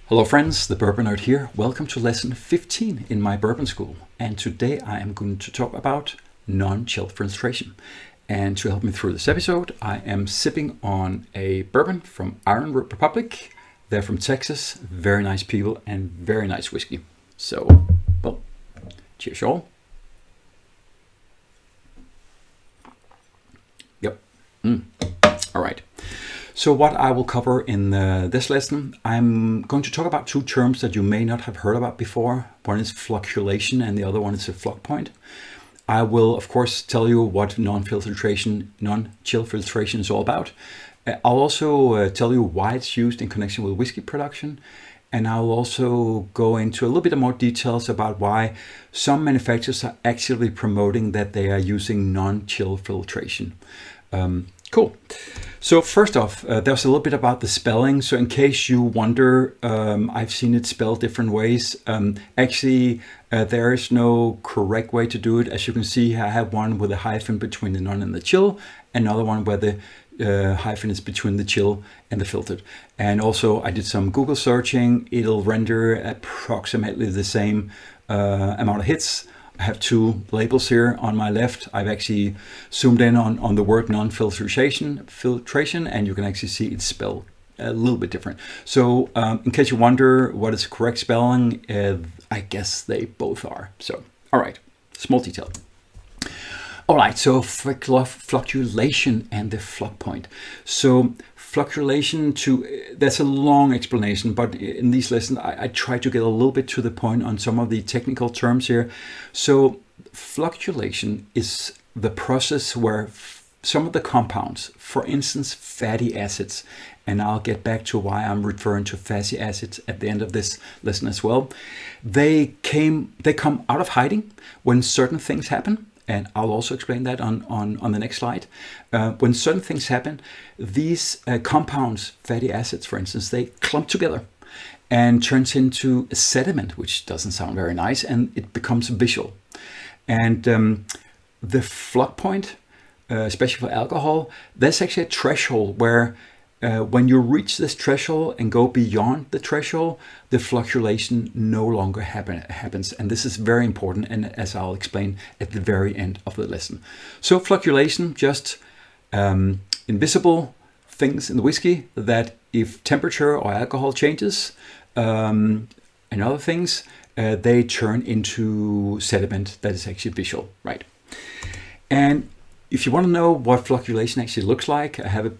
Hello friends, the Bourbon Nerd here. Welcome to lesson 15 in my bourbon school. And today I am going to talk about non-chill filtration. And to help me through this episode, I am sipping on a bourbon from Iron Republic. They're from Texas, very nice people and very nice whiskey. So, well, cheers y'all. Yep. All right. So what I will cover in this lesson, I'm going to talk about two terms that you may not have heard about before. One is flocculation and the other one is a floc point. I will, of course, tell you what non-chill filtration is all about. I'll also tell you why it's used in connection with whiskey production. And I'll also go into a little bit more details about why some manufacturers are actually promoting that they are using non-chill filtration. Cool. So first off, there's a little bit about the spelling. So in case you wonder, I've seen it spelled different ways. Actually, there is no correct way to do it. As you can see, I have one with a hyphen between the non and the chill, another one where the hyphen is between the chill and the filtered. And also I did some Google searching. It'll render approximately the same amount of hits. I have two labels here on my left. I've actually zoomed in on the word non-filtration, and you can actually see it's spelled a little bit different. So in case you wonder what is the correct spelling, I guess they both are. So, all right, small detail. All right, so flocculation and the floc point. So flocculation, that's a long explanation, but in these lessons I try to get a little bit to the point on some of the technical terms here. So flocculation is the process where some of the compounds, for instance fatty acids, and I'll get back to why I'm referring to fatty acids at the end of this lesson as well, they come out of hiding when certain things happen. And I'll also explain that on the next slide. When certain things happen, these compounds, fatty acids, for instance, they clump together and turns into a sediment, which doesn't sound very nice, and it becomes visual. And the floc point, especially for alcohol, there's actually a threshold where when you reach this threshold and go beyond the threshold, the flocculation no longer happens. And this is very important, and as I'll explain at the very end of the lesson. So flocculation, just invisible things in the whiskey that if temperature or alcohol changes and other things, they turn into sediment that is actually visual, right? And if you want to know what flocculation actually looks like, I have a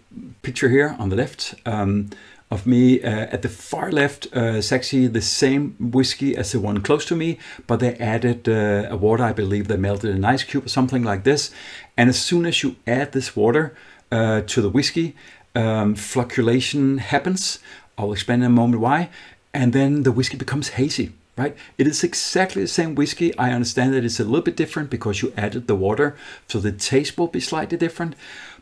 picture here on the left of me. At the far left is actually the same whiskey as the one close to me, but they added a water. I believe they melted an ice cube or something like this. And as soon as you add this water to the whiskey, flocculation happens. I'll explain in a moment why. And then the whiskey becomes hazy. Right? It is exactly the same whiskey. I understand that it's a little bit different because you added the water, so the taste will be slightly different,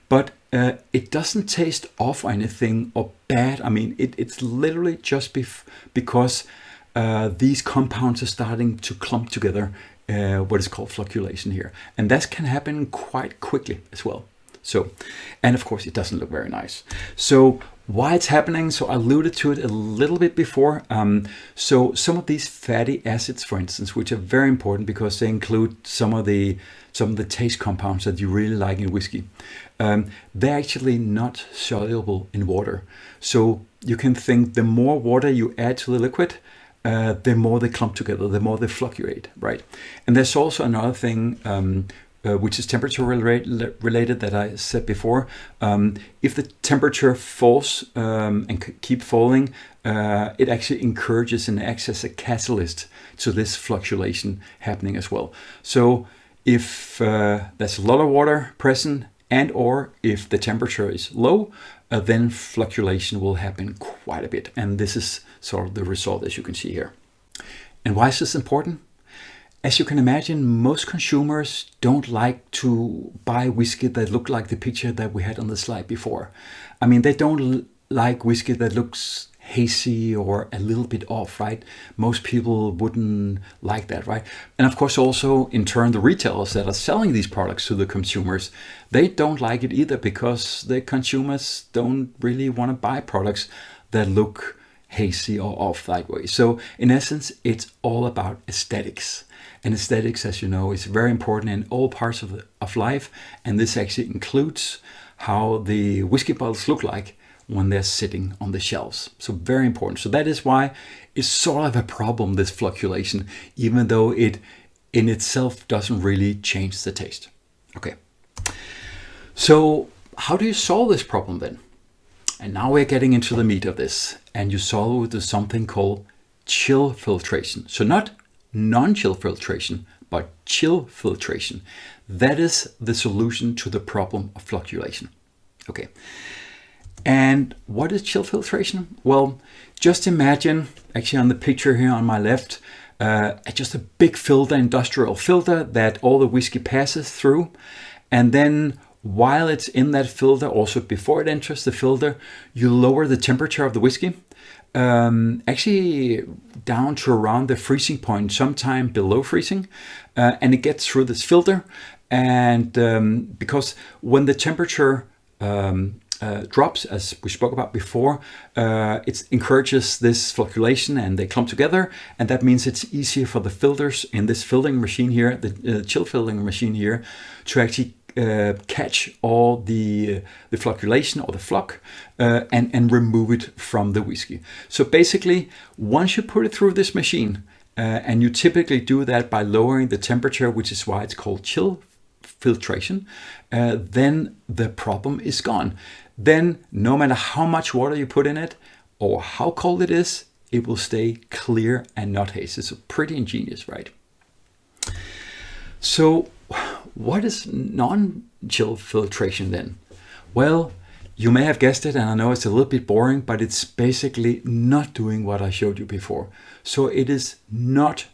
but it doesn't taste off or anything or bad. I mean, it's literally just because these compounds are starting to clump together, what is called flocculation here. And that can happen quite quickly as well. So, and of course it doesn't look very nice. So why it's happening, so I alluded to it a little bit before. So some of these fatty acids, for instance, which are very important because they include some of the taste compounds that you really like in whiskey, they're actually not soluble in water. So you can think the more water you add to the liquid, the more they clump together, the more they flocculate, right? And there's also another thing which is temperature related that I said before. If the temperature falls and keep falling, it actually encourages and acts as a catalyst to this flocculation happening as well. So if there's a lot of water present and or if the temperature is low, then flocculation will happen quite a bit. And this is sort of the result as you can see here. And why is this important? As you can imagine, most consumers don't like to buy whiskey that look like the picture that we had on the slide before. I mean, they don't like whiskey that looks hazy or a little bit off, right? Most people wouldn't like that, right? And of course also in turn the retailers that are selling these products to the consumers, they don't like it either because the consumers don't really want to buy products that look hazy or off that way. So in essence, it's all about aesthetics. And aesthetics, as you know, is very important in all parts of life. And this actually includes how the whiskey bottles look like when they're sitting on the shelves. So very important. So that is why it's sort of a problem, this flocculation, even though it in itself doesn't really change the taste. Okay. So how do you solve this problem then? And now we're getting into the meat of this, and you solve it with something called chill filtration. So not non-chill filtration, but chill filtration. That is the solution to the problem of flocculation. Okay. And what is chill filtration? Well, just imagine, actually on the picture here on my left, just a big filter, industrial filter that all the whiskey passes through. And then while it's in that filter, also before it enters the filter, you lower the temperature of the whiskey, actually down to around the freezing point, sometime below freezing, and it gets through this filter. And because when the temperature drops, as we spoke about before, it encourages this flocculation and they clump together, and that means it's easier for the filters in this filtering machine here, the chill filtering machine here, to actually catch all the flocculation or the floc and remove it from the whiskey. So basically, once you put it through this machine, and you typically do that by lowering the temperature, which is why it's called chill filtration, then the problem is gone. Then no matter how much water you put in it or how cold it is, it will stay clear and not hazy. So pretty ingenious, right? So what is non-chill filtration then? Well, you may have guessed it, and I know it's a little bit boring, but it's basically not doing what I showed you before. So it is not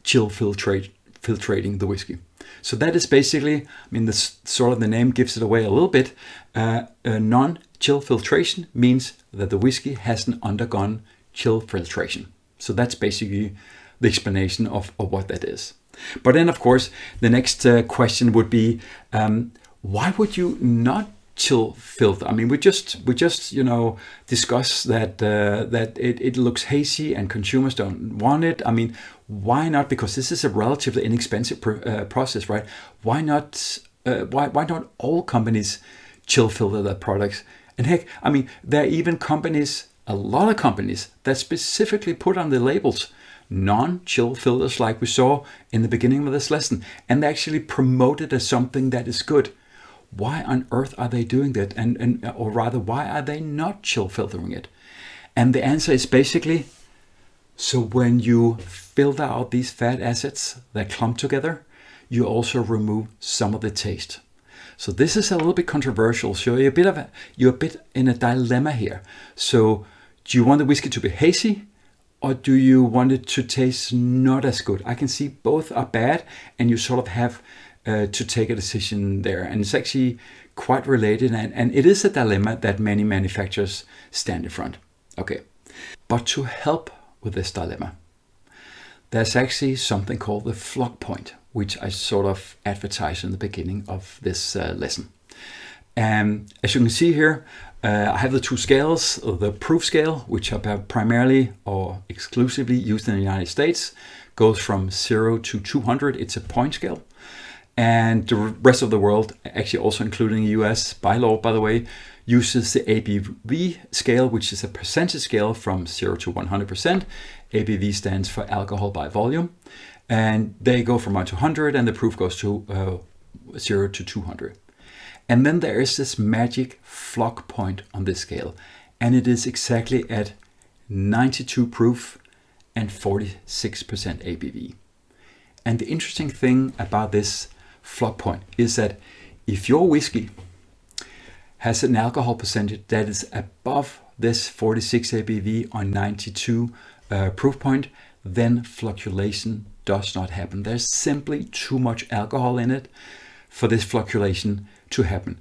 chill filtrating the whiskey. So that is basically, I mean, this sort of the name gives it away a little bit. A non-chill filtration means that the whiskey hasn't undergone chill filtration. So that's basically the explanation of what that is. But then, of course, the next question would be, why would you not chill filter? I mean, we just discussed that it looks hazy and consumers don't want it. I mean, why not? Because this is a relatively inexpensive process, right? Why not? Why not all companies chill filter their products? And heck, I mean, there are even companies, a lot of companies, that specifically put on the labels non-chill filters, like we saw in the beginning of this lesson, and they actually promote it as something that is good. Why on earth are they doing that? Or rather, why are they not chill filtering it? And the answer is basically, so when you filter out these fat acids that clump together, you also remove some of the taste. So this is a little bit controversial. So you're a bit in a dilemma here. So do you want the whiskey to be hazy, or do you want it to taste not as good? I can see both are bad, and you sort of have to take a decision there. And it's actually quite related, and it is a dilemma that many manufacturers stand in front. Okay, but to help with this dilemma, there's actually something called the floc point, which I sort of advertised in the beginning of this lesson. And as you can see here, I have the two scales, the proof scale, which are primarily or exclusively used in the United States, goes from 0 to 200. It's a point scale. And the rest of the world, actually also including the US, by law, by the way, uses the ABV scale, which is a percentage scale from 0 to 100%. ABV stands for alcohol by volume. And they go from 1 to 100, and the proof goes to 0 to 200. And then there is this magic floc point on this scale, and it is exactly at 92 proof and 46% ABV. And the interesting thing about this floc point is that if your whiskey has an alcohol percentage that is above this 46 ABV on 92 proof point, then flocculation does not happen. There's simply too much alcohol in it for this flocculation to happen.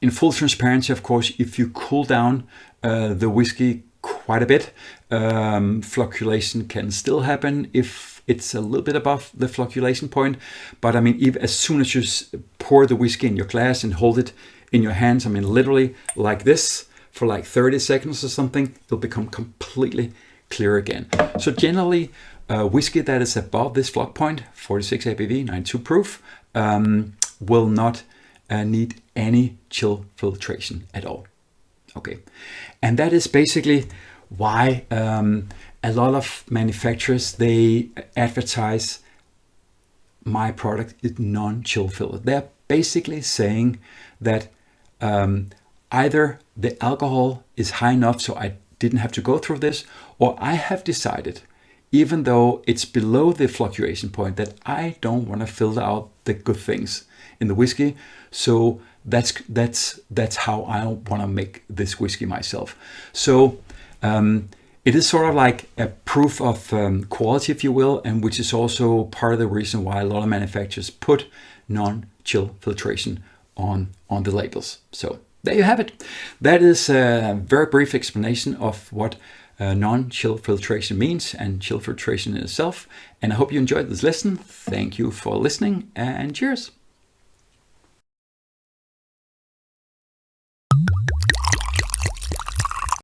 In full transparency, of course, if you cool down the whiskey quite a bit, flocculation can still happen if it's a little bit above the flocculation point. But I mean, as soon as you pour the whiskey in your glass and hold it in your hands, I mean, literally like this, for like 30 seconds or something, it'll become completely clear again. So generally, whiskey that is above this floc point, 46 ABV, 92 proof, will not need any chill filtration at all. Okay, and that is basically why a lot of manufacturers, they advertise my product is non-chill filtered. They're basically saying that either the alcohol is high enough so I didn't have to go through this, or I have decided, even though it's below the flocculation point, that I don't want to filter out the good things in the whiskey. So that's how I want to make this whiskey myself. So it is sort of like a proof of quality, if you will, and which is also part of the reason why a lot of manufacturers put non-chill filtration on the labels. So there you have it. That is a very brief explanation of what non-chill filtration means and chill filtration in itself. And I hope you enjoyed this lesson. Thank you for listening, and cheers.